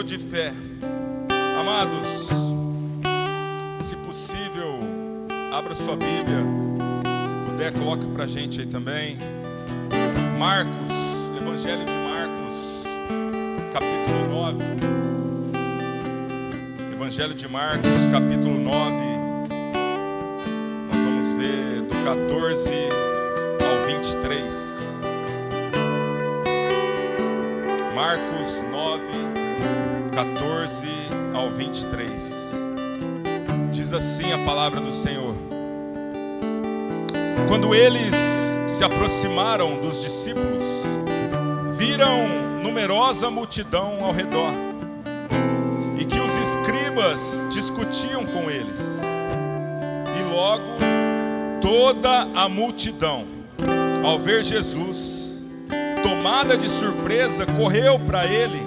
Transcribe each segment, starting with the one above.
nível de fé. Amados, se possível, abra sua Bíblia. Se puder, coloque para a gente aí também. Marcos, Evangelho de Marcos, capítulo 9. Evangelho de Marcos, capítulo 9. Nós vamos ver do 14 ao 23. Marcos 9, 14 ao 23. Diz assim a palavra do Senhor: Quando eles se aproximaram dos discípulos, viram numerosa multidão ao redor, e que os escribas discutiam com eles. E logo toda a multidão, ao ver Jesus, tomada de surpresa, correu para ele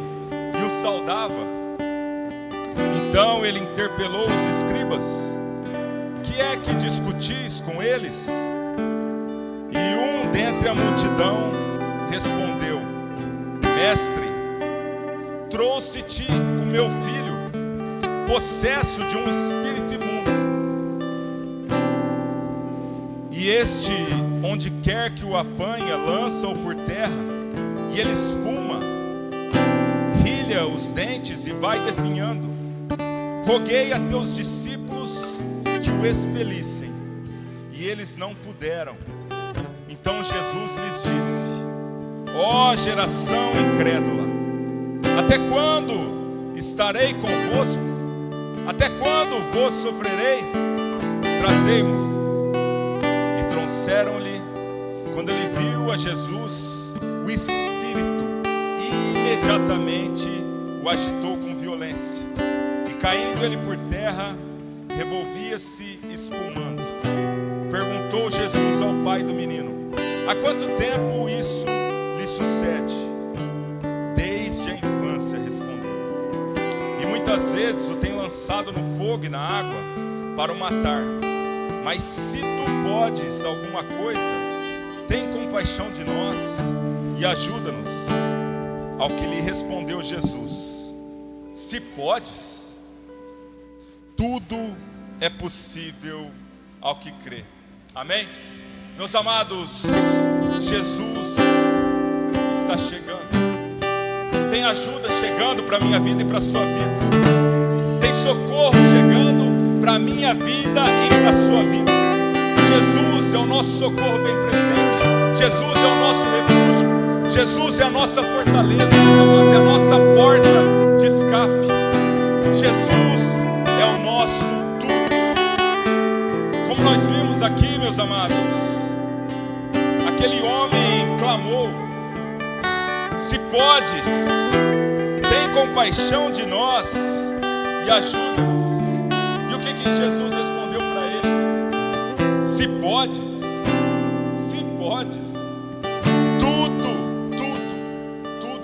e o saudava. Então ele interpelou os escribas: Que é que discutis com eles? E um dentre a multidão respondeu: Mestre, trouxe-te o meu filho, possesso de um espírito imundo. E este, onde quer que o apanha, lança-o por terra, e ele espuma, rilha os dentes e vai definhando. Roguei a teus discípulos que o expelissem, e eles não puderam. Então Jesus lhes disse: Ó geração incrédula, até quando estarei convosco? Até quando vos sofrerei? Trazei-mo. E trouxeram-lhe. Quando ele viu a Jesus, o Espírito imediatamente o agitou com violência, e caindo ele por terra, revolvia-se espumando. Perguntou Jesus ao pai do menino: Há quanto tempo isso lhe sucede? Desde a infância, respondeu. E muitas vezes o tem lançado no fogo e na água para o matar. Mas se tu podes alguma coisa, tem compaixão de nós e ajuda-nos. Ao que lhe respondeu Jesus: Se podes, tudo é possível ao que crê. Amém? Meus amados, Jesus está chegando. Tem ajuda chegando para a minha vida e para a sua vida. Tem socorro chegando para a minha vida e para a sua vida. Jesus é o nosso socorro bem presente. Jesus é o nosso refúgio. Jesus é a nossa fortaleza, meus amados, é a nossa porta de escape. Jesus é o nosso tudo. Como nós vimos aqui, meus amados, aquele homem clamou: Se podes, tem compaixão de nós e ajuda-nos. E o que Jesus respondeu para ele? Se podes, se podes, tudo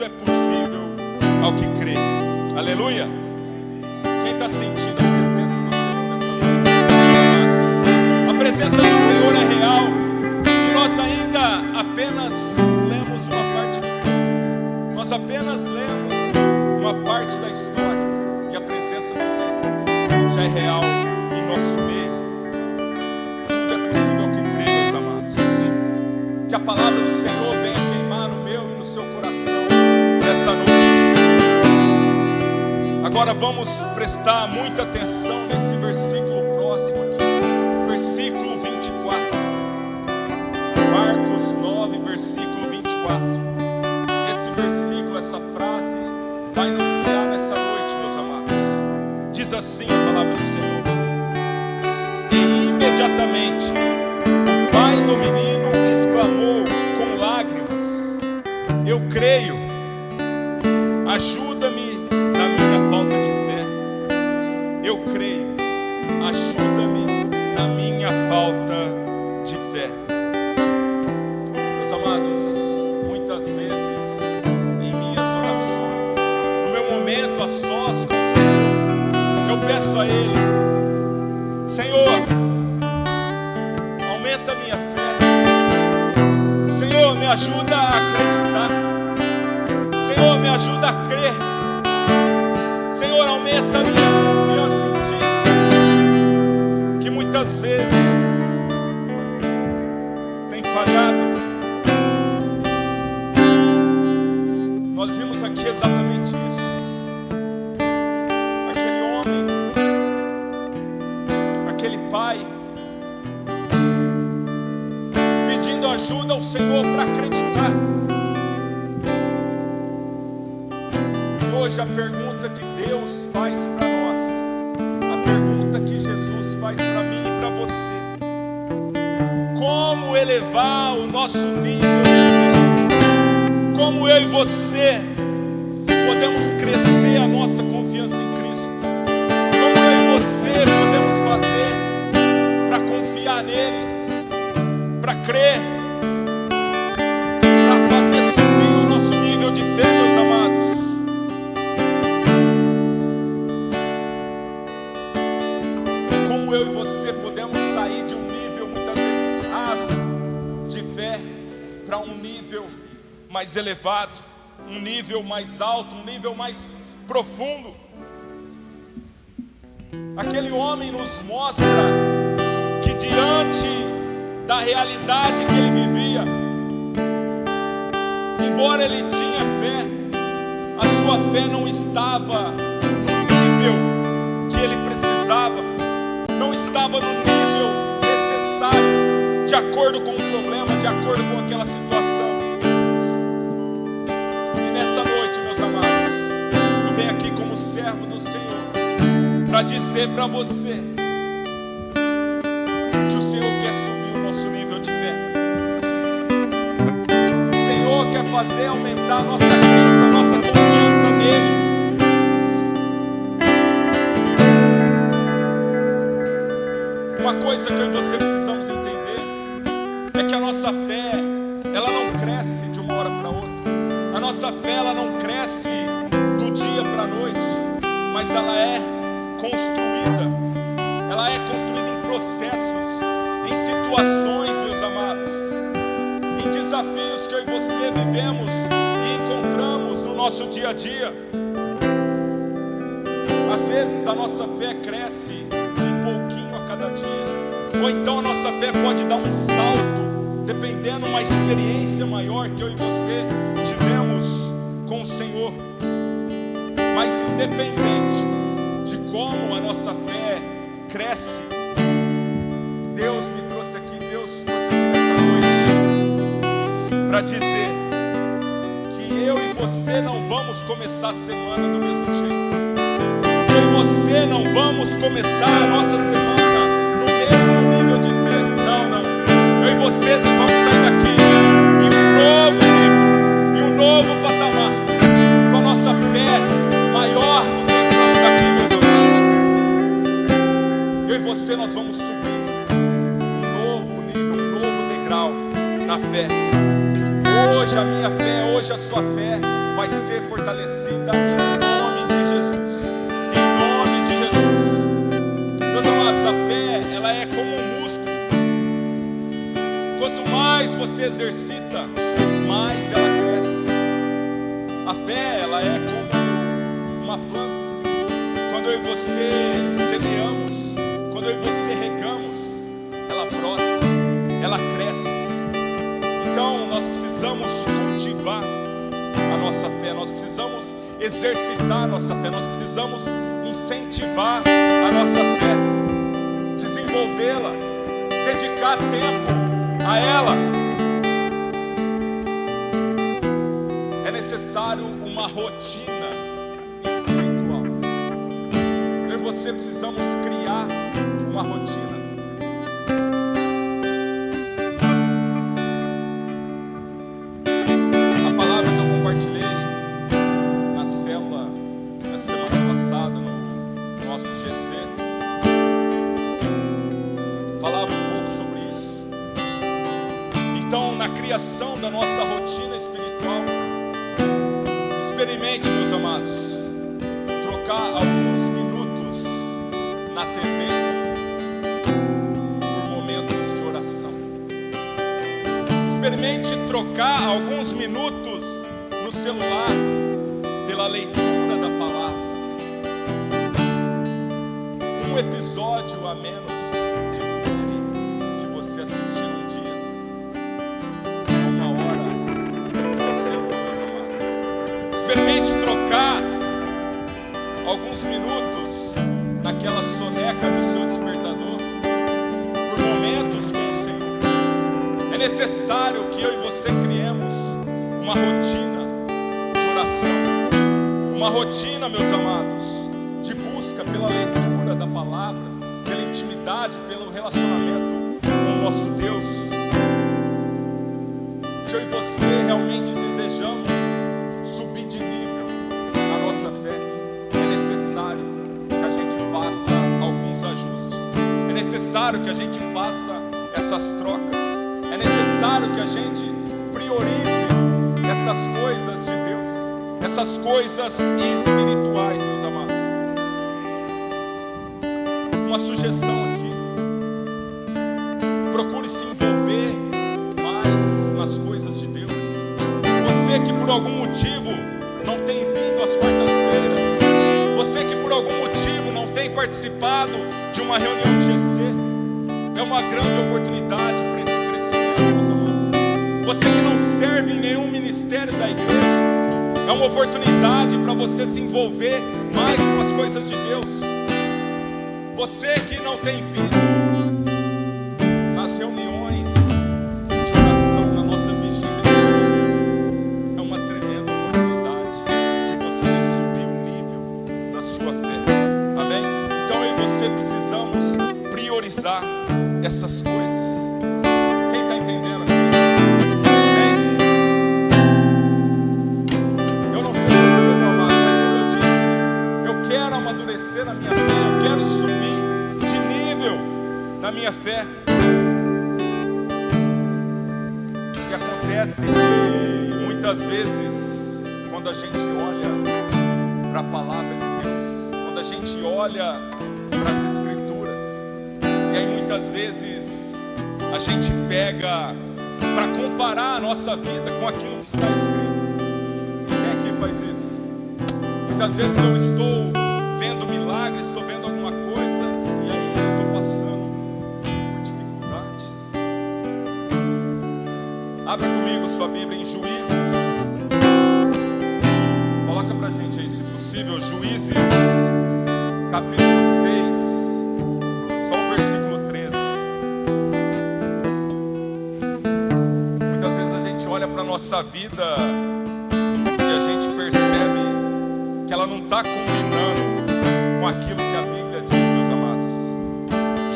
é possível ao que crê. Aleluia. Quem está sentindo a presença do Senhor nessa noite? A presença do Senhor é real, e nós ainda apenas lemos uma parte do texto. Nós apenas lemos uma parte da história, e a presença do Senhor já é real em nosso meio. Tudo é possível ao que crê, meus amados. Que a palavra do Senhor venha queimar no meu e no seu coração nessa noite. Agora vamos prestar muita atenção nesse versículo próximo aqui, versículo 24. Marcos 9, versículo 24. Esse versículo, essa frase vai nos guiar nessa noite, meus amados. Diz assim a palavra do Senhor: E imediatamente o pai do menino exclamou com lágrimas: Eu creio, ajuda-me na minha falta de fé. Eu creio, ajuda-me na minha falta de fé. Meus amados, muitas vezes em minhas orações, no meu momento a sós com o Senhor, eu peço a Ele: Senhor, aumenta a minha fé. Senhor, me ajuda a acreditar. Senhor, me ajuda a crer. vemos aqui exatamente isso. Aquele homem, aquele pai, pedindo ajuda ao Senhor para acreditar. E hoje a pergunta que Deus faz para nós, a pergunta que Jesus faz para mim e para você: como elevar o nosso nível de fé? Como eu e você podemos crescer a nossa confiança em Cristo? Como eu e você podemos fazer para confiar nele, para crer, para fazer subir o nosso nível de fé, meus amados? Como eu e você podemos sair de um nível muitas vezes raso de fé para um nível mais elevado, um nível mais alto, um nível mais profundo? Aquele homem nos mostra que diante da realidade que ele vivia, embora ele tinha fé, a sua fé não estava no nível que ele precisava, não estava no nível necessário, de acordo com o problema, de acordo com aquela situação. E nessa noite, meus amados, eu venho aqui como servo do Senhor para dizer para você que o Senhor quer subir o nosso nível de fé. O Senhor quer fazer aumentar a nossa crença, a nossa confiança nele. Uma coisa que eu e você precisamos entender é que a nossa fé, ela não cresce de uma hora para outra. A nossa fé, ela não cresce do dia para a noite, mas ela é construída em processos, em situações, meus amados, em desafios que eu e você vivemos e encontramos no nosso dia a dia. Às vezes a nossa fé cresce um pouquinho a cada dia, ou então a nossa fé pode dar um salto, dependendo de uma experiência maior que eu e você tivemos com o Senhor. Mas independente de como a nossa fé cresce, Deus me trouxe aqui, Deus te trouxe aqui nessa noite para dizer que eu e você não vamos começar a semana do mesmo jeito. Eu e você não vamos começar a nossa semana no mesmo nível de fé. Não, não. Eu e você vamos sair daqui em um novo nível, em um novo patamar, com a nossa fé maior do que estamos aqui, meus amados. Eu e você, nós vamos subir um novo nível, um novo degrau na fé. Hoje a minha fé, hoje a sua fé vai ser fortalecida em nome de Jesus. Em nome de Jesus. Meus amados, a fé, ela é como um músculo. Quanto mais você exercita, mais ela cresce. A fé, ela é como uma planta. Quando eu e você semeamos, quando eu e você regamos, ela brota, ela cresce. Então nós precisamos cultivar a nossa fé, nós precisamos exercitar a nossa fé, nós precisamos incentivar a nossa fé, desenvolvê-la, dedicar tempo a ela. É necessário uma rotina espiritual. Eu e você precisamos criar uma rotina. A palavra que eu compartilhei na célula na semana passada no nosso GC falava um pouco sobre isso. Então, na criação da nossa rotina espiritual, experimente, meus amados, trocar alguns minutos na TV por momentos de oração. Experimente trocar alguns minutos no celular pela leitura da palavra. Um episódio a menos de série que você assistir um dia. Uma hora com o Senhor, meus amados. Experimente trocar alguns minutos naquela soneca do seu despertador por momentos com o Senhor. É necessário que eu e você criemos uma rotina de oração, uma rotina, meus amados, de busca pela leitura da palavra, pela intimidade, pelo relacionamento com o nosso Deus. Se eu e você realmente desejamos subir de nível na nossa fé, é necessário que a gente faça alguns ajustes, é necessário que a gente faça essas trocas, é necessário que a gente priorize essas coisas de Deus, essas coisas espirituais, meus amados. Uma sugestão aqui: procure se envolver mais nas coisas de Deus. Você que por algum motivo não tem vindo às quartas-feiras, você que por algum motivo não tem participado de uma reunião de GC, é uma grande oportunidade para esse crescimento, meus amados. Você que não serve em nenhum ministério da igreja, é uma oportunidade para você se envolver mais com as coisas de Deus. Você que não tem vindo nas reuniões de oração, na nossa vigília, é uma tremenda oportunidade de você subir o nível da sua fé. Amém? Então eu e você precisamos priorizar essas coisas. Quem está entendendo aqui? Amém? Eu não sei você, meu amado, mas como eu disse, eu quero amadurecer a minha fé, eu quero subir de nível na minha fé. E acontece que muitas vezes, quando a gente olha para a palavra de Deus, quando a gente olha para as Escrituras, e aí muitas vezes a gente pega para comparar a nossa vida com aquilo que está escrito. Quem aqui faz isso? Muitas vezes eu estou vendo milagres, estou vendo alguma coisa, e aí eu estou passando por dificuldades. Abra comigo sua Bíblia em Juízes. Coloca pra gente aí, se possível, Juízes, capítulo 6, só o versículo 13. Muitas vezes a gente olha para a nossa vida e a gente percebe que ela não está combinando com aquilo que a Bíblia diz, meus amados.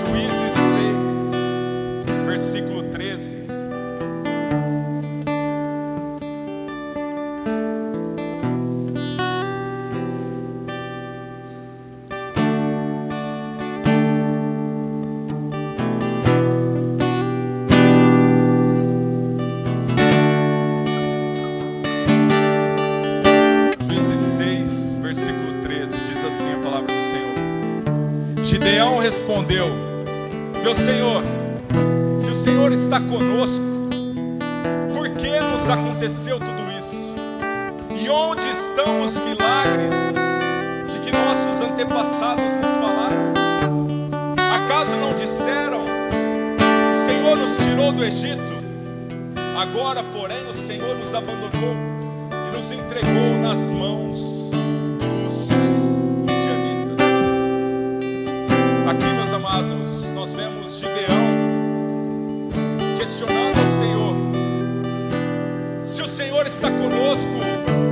Juízes 6, versículo 13. Gideão respondeu: meu Senhor, se o Senhor está conosco, por que nos aconteceu tudo isso? E onde estão os milagres de que nossos antepassados nos falaram? Acaso não disseram: o Senhor nos tirou do Egito? Agora, porém, o Senhor nos abandonou e nos entregou nas mãos dos midianitas. Aqui, meus amados, nós vemos Gideão questionando ao Senhor: se o Senhor está conosco,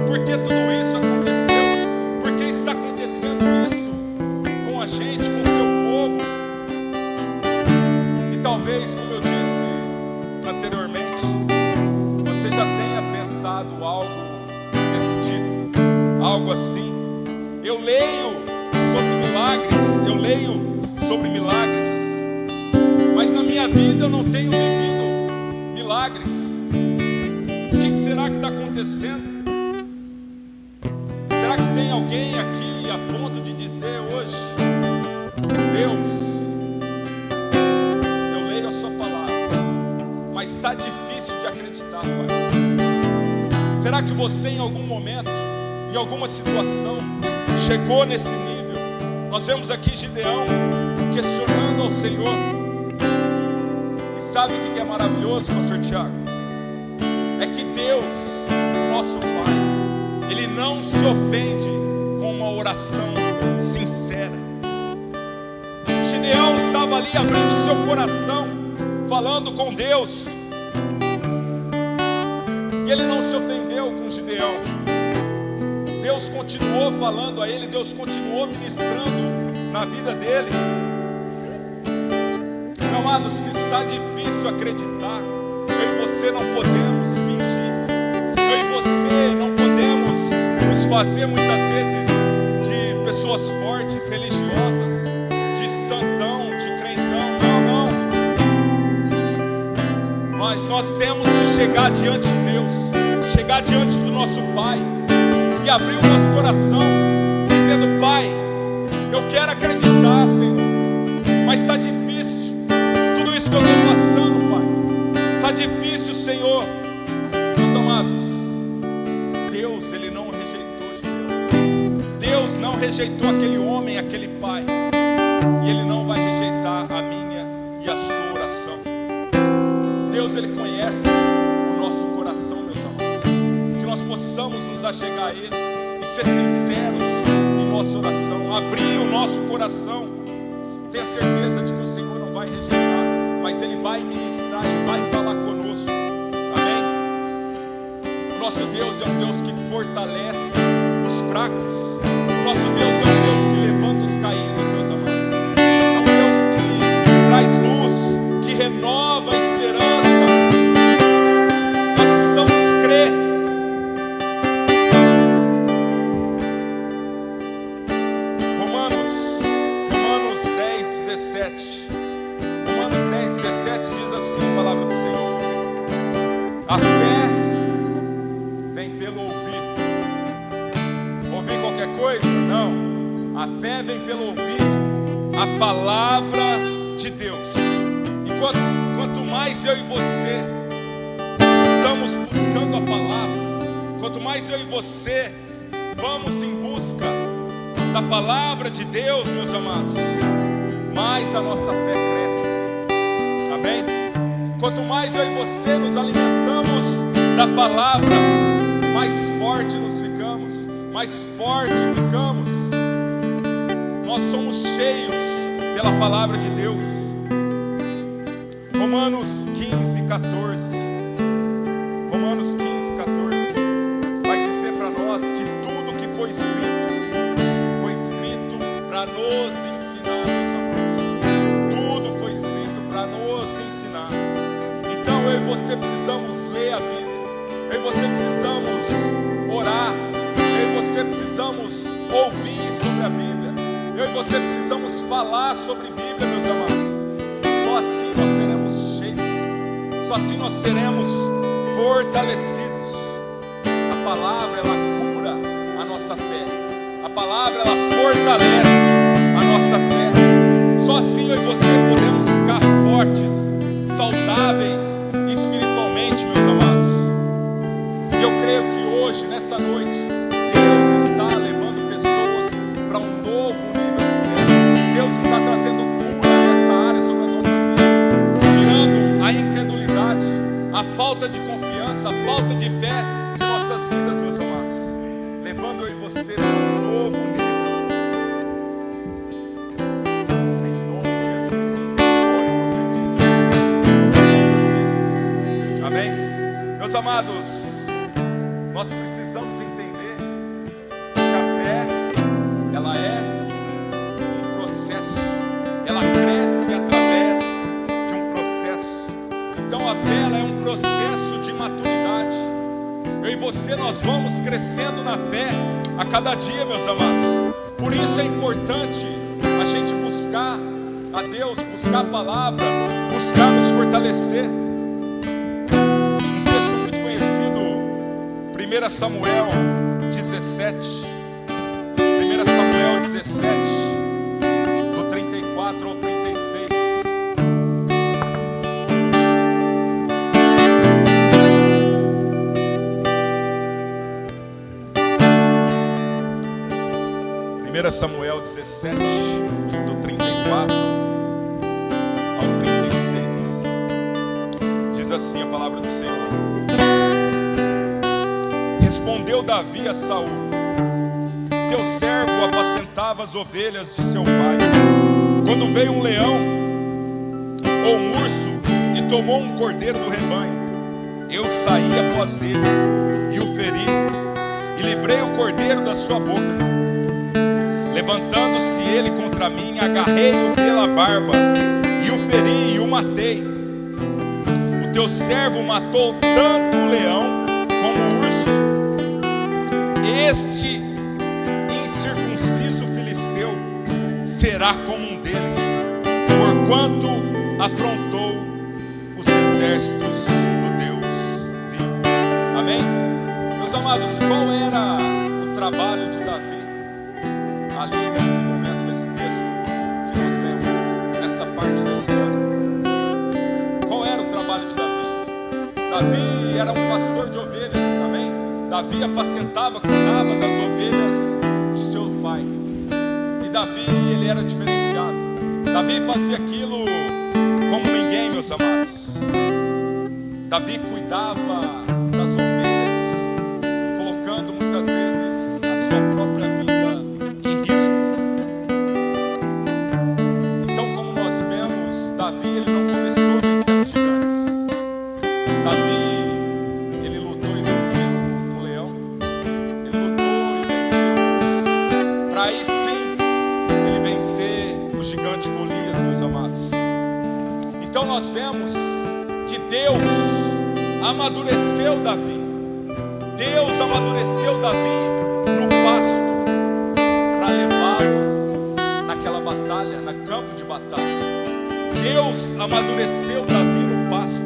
por que tudo isso aconteceu? Por que está acontecendo isso com a gente, com o seu povo? E talvez, como eu disse anteriormente, você já tenha pensado algo desse tipo, algo assim. Eu leio sobre milagres, mas na minha vida eu não tenho vivido milagres. O que será que está acontecendo? Será que tem alguém aqui a ponto de dizer hoje: Deus, eu leio a sua palavra, mas está difícil de acreditar, Pai? Será que você em algum momento, em alguma situação, chegou nesse nível? Nós vemos aqui Gideão questionando ao Senhor. E sabe o que é maravilhoso, pastor Tiago? É que Deus, nosso Pai, Ele não se ofende com uma oração sincera. Gideão estava ali abrindo seu coração, falando com Deus. E ele não se ofendeu com Gideão. Deus continuou falando a ele, Deus continuou ministrando na vida dele. Meu amado, se está difícil acreditar, eu e você não podemos fingir. Eu e você não podemos nos fazer muitas vezes de pessoas fortes, religiosas, de santão, de crentão. Não. Mas nós temos que chegar diante de Deus, chegar diante do nosso Pai e abrir o nosso coração, dizendo: Pai, eu quero acreditar, Senhor, mas está difícil tudo isso que eu estou passando, Pai. Está difícil, Senhor. Meus amados, Deus, Ele não rejeitou Gideão. Deus não rejeitou aquele homem, aquele pai, e Ele não vai rejeitar a minha e a sua oração. Deus, Ele conhece o nosso coração, meus amados. Que nós possamos nos achegar a Ele e ser sinceros em nossa oração, abrir o nosso coração. Tenha certeza de que o Senhor não vai rejeitar, mas Ele vai ministrar, Ele vai falar conosco. Amém? O nosso Deus é um Deus que fortalece os fracos. O nosso Deus é um Deus que levanta os caídos, meus amados. É um Deus que traz luz, que renova a esperança. Nós precisamos crer. Romanos 10:17 diz assim a palavra do Senhor: a fé vem pelo ouvir. Ouvir qualquer coisa? Não. A fé vem pelo ouvir a palavra de Deus. E quanto mais eu e você estamos buscando a palavra, quanto mais eu e você vamos em busca da palavra de Deus, meus amados, mais a nossa fé cresce. Amém? Quanto mais eu e você nos alimentamos da palavra, mais forte nos ficamos, mais forte ficamos. Nós somos cheios pela palavra de Deus. Romanos 15:14 vai dizer para nós que tudo que foi escrito para nos ensinar, meus amados. Tudo foi escrito para nos ensinar. Então eu e você precisamos ler a Bíblia, eu e você precisamos orar, eu e você precisamos ouvir sobre a Bíblia, eu e você precisamos falar sobre Bíblia, meus amados. Só assim nós seremos cheios, só assim nós seremos fortalecidos. A palavra, ela cura a nossa fé. A palavra, ela fortalece a nossa fé. Só assim eu e você podemos ficar fortes, saudáveis espiritualmente, meus amados. E eu creio que hoje, nessa noite, Deus está levando pessoas para um novo nível de fé. Deus está trazendo cura nessa área sobre as nossas vidas, tirando a incredulidade, a falta de confiança, a falta de fé de nossas vidas, meus amados, levando eu e você para um novo nível. Em nome de Jesus, eu profetizo sobre as nossas vidas. Amém? Meus amados, nós precisamos entender que a fé, ela é um processo, ela cresce através de um processo. Então a fé, ela é um processo de maturidade. Eu e você, nós vamos crescendo na fé a cada dia, meus amados. Por isso é importante a gente buscar a Deus, buscar a palavra, buscar nos fortalecer. Um texto muito conhecido, 1 Samuel 17, do 34 ao 36. Samuel 17, do 34 ao 36, diz assim a palavra do Senhor: Respondeu Davi a Saul: teu servo apacentava as ovelhas de seu pai. Quando veio um leão ou um urso e tomou um cordeiro do rebanho, eu saí após ele e o feri, e livrei o cordeiro da sua boca. Levantando-se ele contra mim, agarrei-o pela barba e o feri e o matei. O teu servo matou tanto o leão como o urso. Este incircunciso filisteu será como um deles, porquanto afrontou os exércitos do Deus vivo. Amém? Meus amados, qual era o trabalho de Davi ali nesse momento, nesse texto que nós lemos, nessa parte da história? Qual era o trabalho de Davi? Davi era um pastor de ovelhas, amém? Davi apacentava, cuidava das ovelhas de seu pai. E Davi, ele era diferenciado. Davi fazia aquilo como ninguém, meus amados. Davi cuidava das ovelhas, colocando muitas vezes a sua própria vida em risco. Então, como nós vemos, Davi, ele não começou vencendo gigantes. Davi, ele lutou e venceu o leão. Ele lutou e venceu o urso, para aí sim ele vencer o gigante Golias, meus amados. Então nós vemos que Deus amadureceu Davi. Deus amadureceu Davi no pasto para levá-lo naquela batalha, no campo de batalha. Deus amadureceu Davi no pasto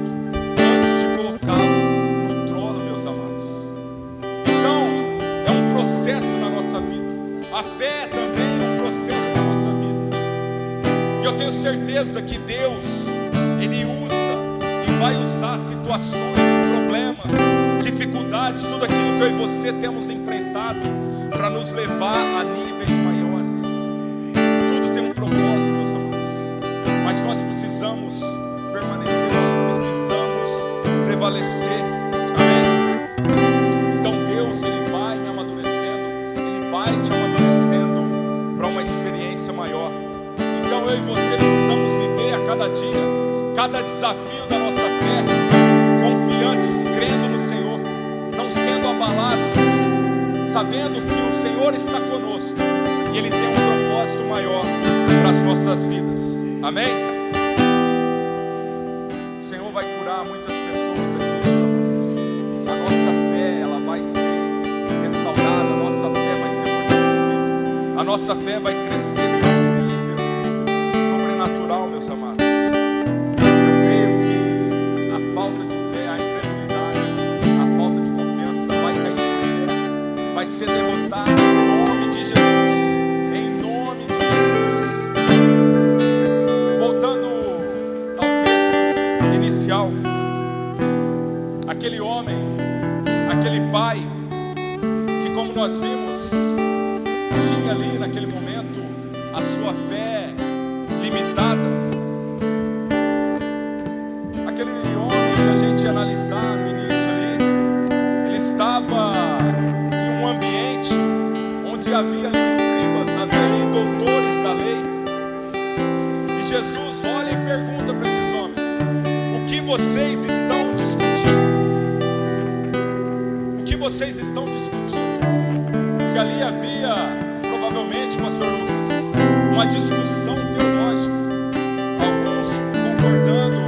antes de colocá-lo no trono, meus amados. Então, é um processo na nossa vida. A fé também é um processo na nossa vida. E eu tenho certeza que Deus, Ele usa e vai usar situações, problemas, dificuldades, tudo aquilo que eu e você temos enfrentado para nos levar a níveis maiores. Tudo tem um propósito, meus amados. Mas nós precisamos permanecer, nós precisamos prevalecer. Amém? Então Deus, Ele vai me amadurecendo, Ele vai te amadurecendo para uma experiência maior. Então eu e você precisamos viver a cada dia, cada desafio da nossa fé, confiantes, crendo no Senhor, não sendo abalados, sabendo que o Senhor está conosco e Ele tem um propósito maior para as nossas vidas. Amém? O Senhor vai curar muitas pessoas aqui, meus amados. A nossa fé, ela vai ser restaurada, a nossa fé vai ser fortalecida, a nossa fé vai crescer num nível sobrenatural, meus amados. Vai ser derrotado em nome de Jesus. Em nome de Jesus. Voltando ao texto inicial, aquele homem, aquele pai, que como nós vimos, tinha ali naquele momento a sua fé limitada. Aquele homem, se a gente analisar no início ali, ele estava ambiente onde havia ali escribas, havia ali doutores da lei. E Jesus olha e pergunta para esses homens: o que vocês estão discutindo? O que vocês estão discutindo? Porque ali havia, provavelmente, pastor Lucas, uma discussão teológica, alguns concordando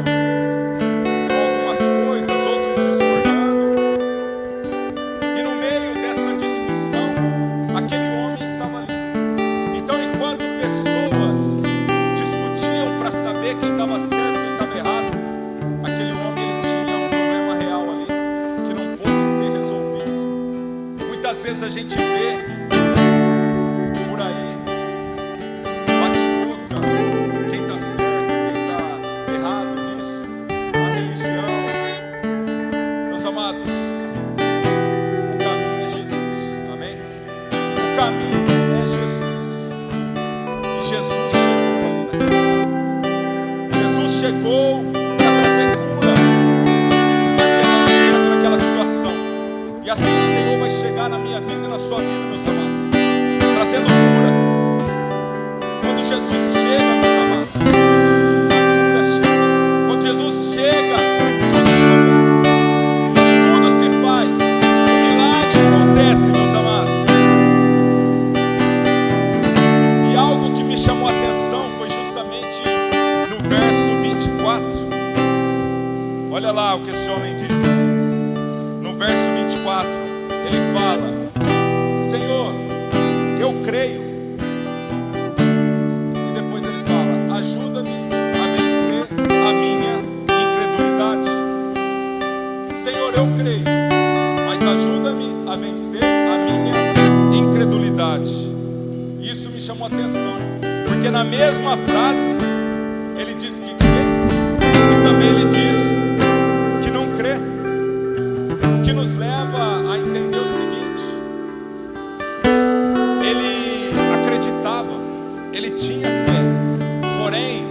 quem estava certo, quem estava errado. Aquele homem, ele tinha um problema real ali, que não pôde ser resolvido. Muitas vezes a gente vê por aí, bate-boca, quem está certo, quem está errado nisso, a religião. Meus amados, o caminho é Jesus, amém? O caminho é Jesus. E Jesus chegou para trazer cura naquela situação. E assim o Senhor vai chegar na minha vida e na sua vida, meus amados, trazendo cura. Quando Jesus chega, meus amados, a cura chega. Quando Jesus chega, tudo muda, tudo se faz, o milagre acontece, meus amados. E algo que me chamou a atenção foi justamente no verso 24. Olha lá o que esse homem diz. No verso 24, ele fala: Senhor, eu creio. E depois ele fala: ajuda-me a vencer a minha incredulidade. Senhor, eu creio, mas ajuda-me a vencer a minha incredulidade. Isso me chamou a atenção, porque na mesma frase ele diz que crê, e também ele diz que não crê. O que nos leva a entender o seguinte: ele acreditava, ele tinha fé, porém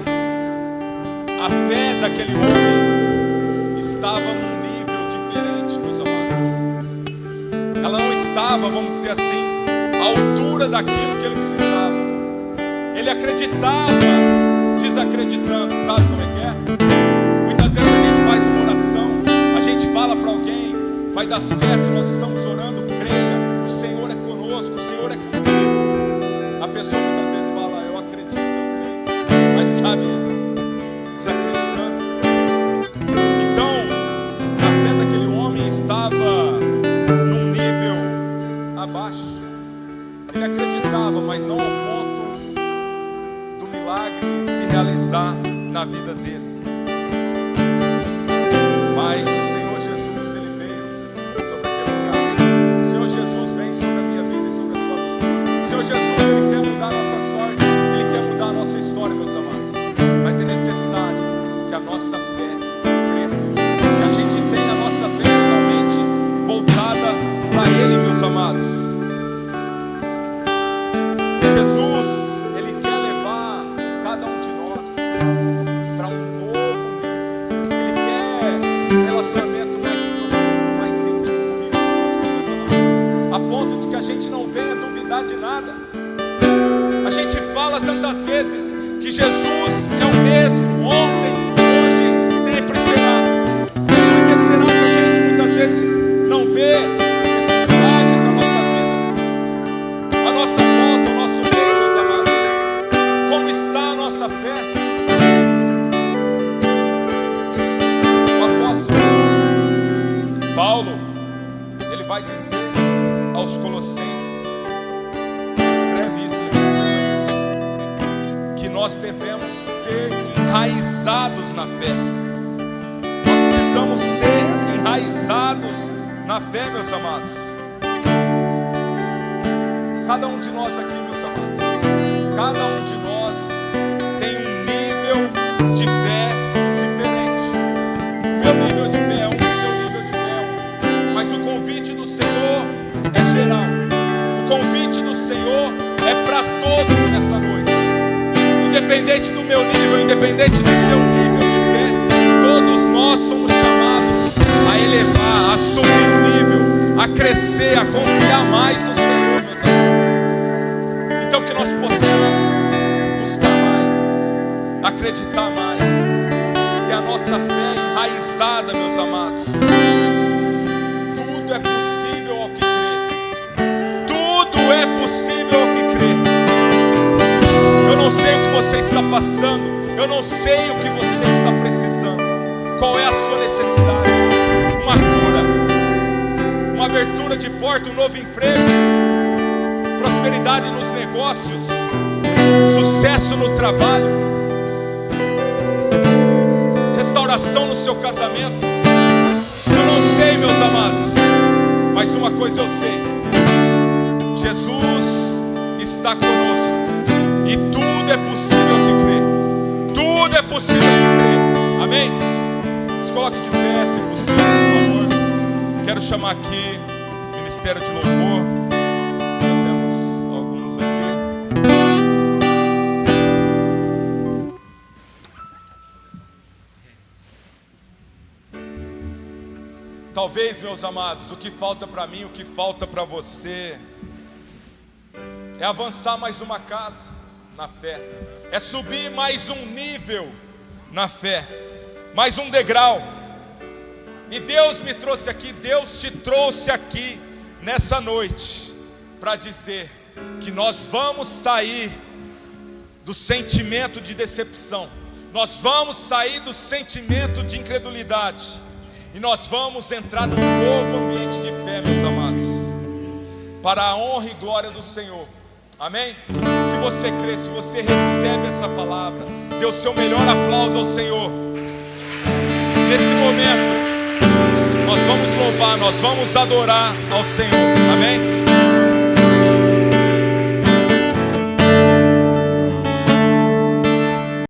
a fé daquele homem estava num nível diferente, meus amados. Ela não estava, vamos dizer assim, à altura daquilo que ele precisava. Ele acreditava desacreditando. Sabe como é que é? Muitas vezes a gente faz uma oração, a gente fala para alguém: vai dar certo, nós estamos orando, creia, o Senhor é conosco, o Senhor é contigo. A pessoa muitas vezes fala: eu acredito, eu creio, mas sabe, desacreditando. Então, a fé daquele homem estava num nível abaixo. Ele acreditava, mas não ao ponto do milagre se realizar na vida dele. Mas o Senhor Jesus, ele veio sobre aquele lugar. O Senhor Jesus vem sobre a minha vida e sobre a sua vida. O Senhor Jesus, ele quer mudar a nossa sorte, ele quer mudar a nossa história, meus amados. Mas é necessário que a nossa fé cresça, que a gente tenha a nossa fé realmente voltada para ele, meus amados. Jesus, ele quer levar cada um de nós para um novo nível. Ele quer um relacionamento mais profundo, mais íntimo comigo, com você, meus amados, a ponto de que a gente não venha duvidar de nada. A gente fala tantas vezes que Jesus é o mesmo ontem, hoje e sempre será. Por que será que a gente muitas vezes não vê esses milagres na nossa vida? A nossa volta, o nosso meio, meus amados. Como está a nossa fé? O apóstolo Paulo, ele vai dizer aos Colossenses, escreve isso, que nós devemos ser enraizados na fé. Nós precisamos ser enraizados na fé, meus amados. Cada um de nós aqui, meus amados, cada um de nós tem um nível de fé diferente. Meu nível de fé é um, o seu nível de fé é um. Mas o convite do Senhor é geral. O convite do Senhor é para todos nessa noite. Independente do meu nível, independente do seu nível de fé, todos nós somos chamados a elevar, a subir o nível, a crescer, a confiar mais no Senhor, meus amados. Então que nós possamos buscar mais, acreditar mais, que a nossa fé é enraizada, meus amados. Tudo é possível ao que crê. Tudo é possível ao que crê. Eu não sei o que você está passando, eu não sei o que você está precisando. Qual é a sua necessidade? Uma cura, uma abertura de porta, um novo emprego, prosperidade nos negócios, sucesso no trabalho, restauração no seu casamento. Eu não sei, meus amados, mas uma coisa eu sei: Jesus está conosco. E tudo é possível que crê. Tudo é possível que crê. Amém? Se coloque de pé, se possível, por favor. Quero chamar aqui o Ministério de Louvor. Já temos alguns aqui. Talvez, meus amados, o que falta para mim, o que falta para você, é avançar mais uma casa na fé, é subir mais um nível na fé, mais um degrau. E Deus me trouxe aqui, Deus te trouxe aqui nessa noite para dizer que nós vamos sair do sentimento de decepção, nós vamos sair do sentimento de incredulidade, e nós vamos entrar num novo ambiente de fé, meus amados, para a honra e glória do Senhor. Amém? Se você crê, se você recebe essa palavra, dê o seu melhor aplauso ao Senhor. Nesse momento, nós vamos louvar, nós vamos adorar ao Senhor. Amém?